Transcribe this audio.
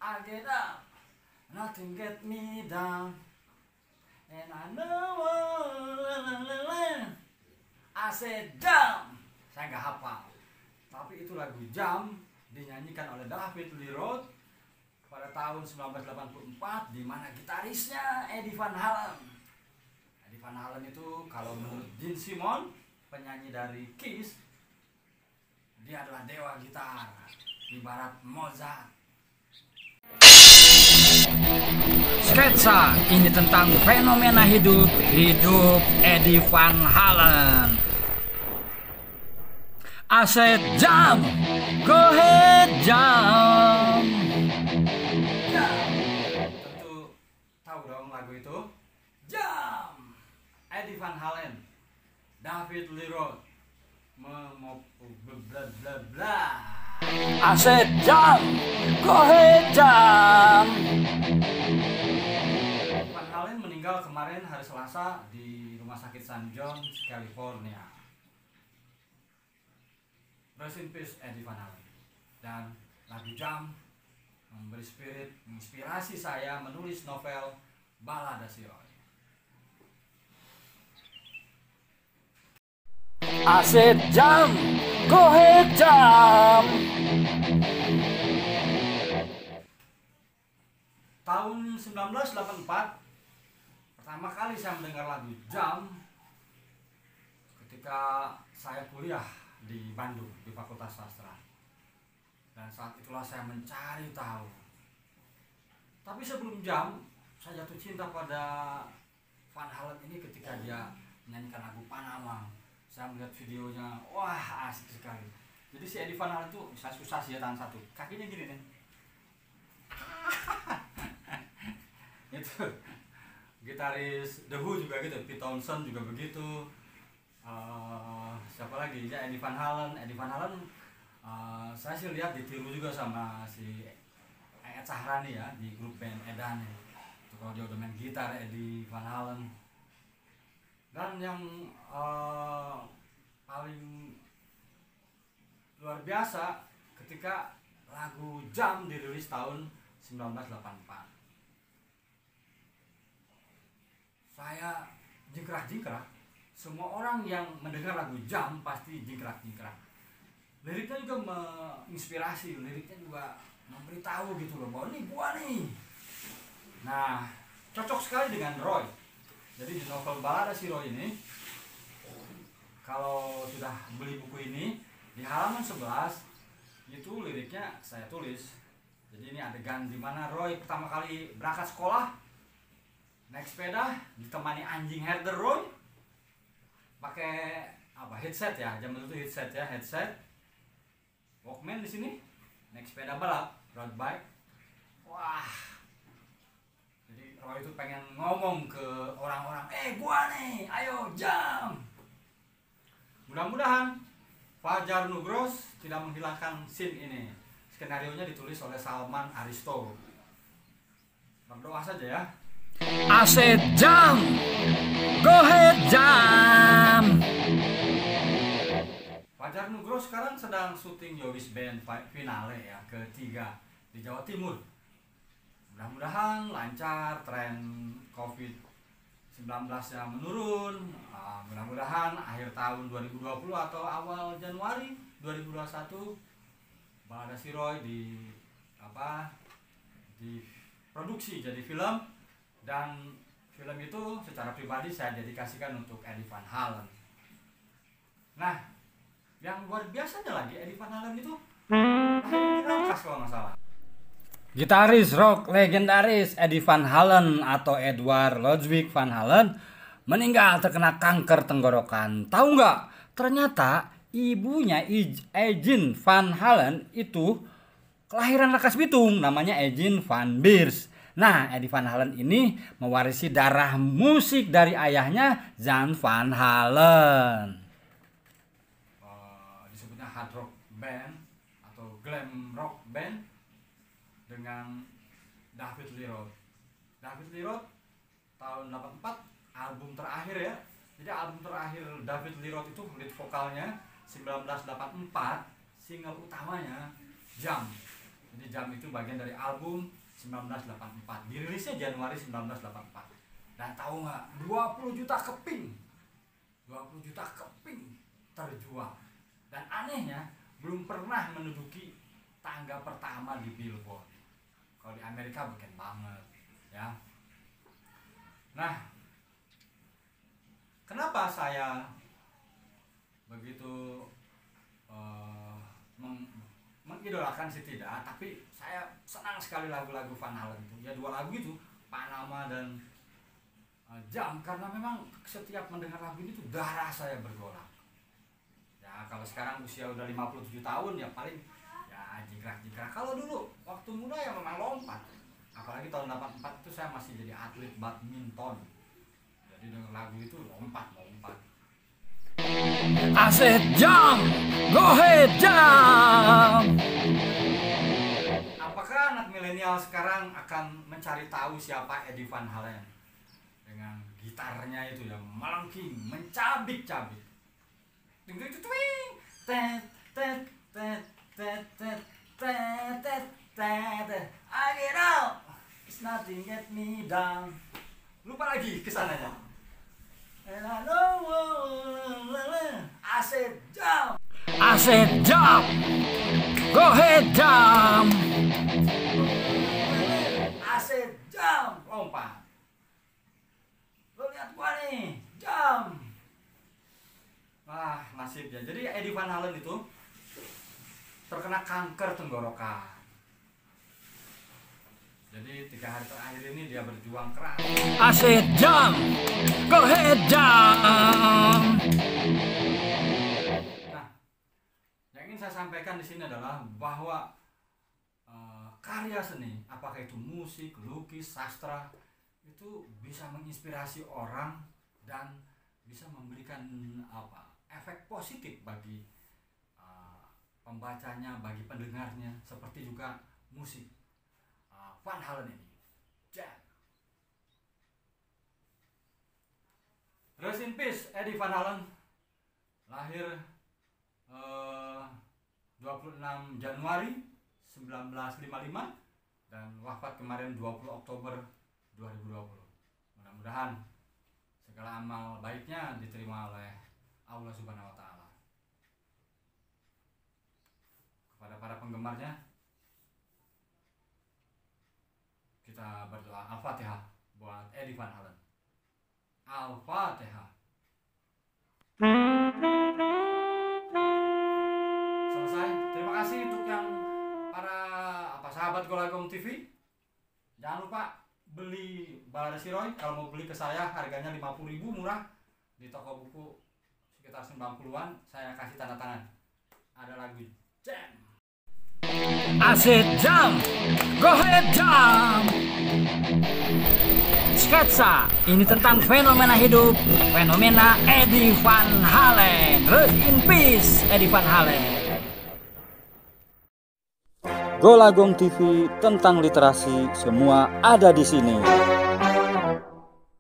I get up, nothing get me down, and I know I said jump. Saya nggak hafal, tapi itu lagu Jump dinyanyikan oleh David Lee Roth pada tahun 1984, di mana gitarisnya Eddie Van Halen. Eddie Van Halen itu kalau menurut Gene Simmons, penyanyi dari Kiss, dia adalah dewa gitar, ibarat Mozart. Sketsa ini tentang fenomena hidup Eddie Van Halen. I said jump, go ahead jump. Tentu tahu dong lagu itu. Jump, Eddie Van Halen, David Lee Roth, bla bla bla. I said jump, go ahead jump. Van Halen meninggal kemarin hari Selasa di Rumah Sakit St. John's, California. Rest in peace Eddie Van Halen. Dan lagu Jump memberi menginspirasi saya menulis novel Balada Si Roy. I said jump, go ahead jump. Tahun 1984 pertama kali saya mendengar lagu Jump ketika saya kuliah di Bandung di Fakultas Sastra. Dan saat itulah saya mencari tahu. Tapi sebelum Jump, saya jatuh cinta pada Van Halen ini ketika dia menyanyikan lagu Panama. Saya melihat videonya, wah asik sekali. Jadi si Eddie Van Halen itu saya susah sih ya, tangan satu, kakinya gini nih. Itu gitaris The Who juga gitu, Pete Townshend juga begitu. Siapa lagi ya, Eddie Van Halen. Saya sih lihat ditiru juga sama si Ed Sahrani ya, di grup band Edan ya. Itu kalau dia udah main gitar, Eddie Van Halen. Dan yang paling luar biasa ketika lagu Jump dirilis tahun 1984. Saya jingkrak-jingkrak. Semua orang yang mendengar lagu Jump pasti jingkrak-jingkrak. Liriknya juga menginspirasi, liriknya juga memberitahu gitu loh, bahwa ini gua nih. Nah, cocok sekali dengan Roy. Jadi di novel Balada Si Roy ini, kalau sudah beli buku ini, di halaman 11 itu liriknya saya tulis. Jadi ini adegan di mana Roy pertama kali berangkat sekolah, naik sepeda, ditemani anjing herder Roy, pakai headset ya, zaman itu headset, Walkman di sini, naik sepeda balap, road bike. Wah, jadi Roy itu pengen ngomong ke orang-orang, gua nih, ayo jump. Mudah-mudahan Fajar Nugros tidak menghilangkan scene ini. Skenarionya ditulis oleh Salman Aristo. Berdoa saja ya. I said jump, go ahead jump. Fajar Nugros sekarang sedang syuting Yowis Band finale ya, ketiga di Jawa Timur. Mudah-mudahan lancar, tren COVID-19 yang menurun. Mudah-mudahan akhir tahun 2020 atau awal Januari 2021 Balada Si Roy diproduksi jadi film, dan film itu secara pribadi saya dedikasikan untuk Eddie Van Halen. Nah, yang luar biasanya lagi, Eddie Van Halen itu lahir di Rangkas kalau nggak salah. Gitaris rock legendaris Eddie Van Halen atau Edward Ludwig Van Halen meninggal terkena kanker tenggorokan. Tahu nggak? Ternyata ibunya Eugene Van Halen itu kelahiran Rangkas Bitung, namanya Eugene Van Beers. Nah, Eddie Van Halen ini mewarisi darah musik dari ayahnya Jan Van Halen. Disebutnya hard rock band atau glam rock band dengan David Lee Roth. David Lee Roth tahun 84 album terakhir ya. Jadi album terakhir David Lee Roth itu lead vokalnya 1984, single utamanya Jump. Jadi Jam itu bagian dari album 1984. Dirilisnya Januari 1984. Dan tahu nggak, 20 juta keping. 20 juta keping terjual. Dan anehnya belum pernah menduduki tangga pertama di Billboard. Kalau di Amerika bukan banget, ya. Nah, kenapa saya begitu mengidolakan si Tidak, tapi saya senang sekali lagu-lagu Van Halen itu. Ya, dua lagu itu, Panama dan Jam, karena memang setiap mendengar lagu ini tuh darah saya bergolak. Ya, kalau sekarang usia udah 57 tahun ya paling ya jingkrak-jingkrak. Kalau dulu waktu muda ya memang lompat. Apalagi tahun 84 itu saya masih jadi atlet badminton. Jadi dengan lagu itu lompat-lompat. I jump, go ahead jump. Apakah anak milenial sekarang akan mencari tahu siapa Eddie Van Halen? Dengan gitarnya itu ya melengking, mencabik-cabik. Ting ting ting, tet tet tet tet tet tet tet tet. I get out, it's nothing get me down. Lupa lagi kesananya. And I know, I said jump. I said jump, go ahead jump. I said jump, lompat. Lo lihat gua nih, jump. Wah, nasibnya. Jadi Eddie Van Halen itu terkena kanker tenggorokan. Jadi 3 hari terakhir ini dia berjuang keras. I said jump, go ahead jump. Nah, yang ingin saya sampaikan di sini adalah bahwa karya seni, apakah itu musik, lukis, sastra, itu bisa menginspirasi orang dan bisa memberikan efek positif bagi pembacanya, bagi pendengarnya, seperti juga musik Van Halen ini. Jam. Rest in peace Eddie Van Halen. Lahir 26 Januari 1955 dan wafat kemarin 20 Oktober 2020. Mudah-mudahan segala amal baiknya diterima oleh Allah Subhanahu wa taala. Kepada para penggemarnya kita berdoa. Al-Fatihah buat Eddie Van Halen. Al-Fatihah. Selesai. Terima kasih untuk yang para sahabat Golagong TV. Jangan lupa beli Balada Siroy. Kalau mau beli ke saya harganya 50.000, murah. Di toko buku sekitar 90-an. Saya kasih tanda tangan. Ada lagu Jam. I said jump, go ahead jump. Sketsa ini tentang fenomena hidup, fenomena Eddie Van Halen. Rest in peace Eddie Van Halen. Golagong TV tentang literasi semua ada di sini.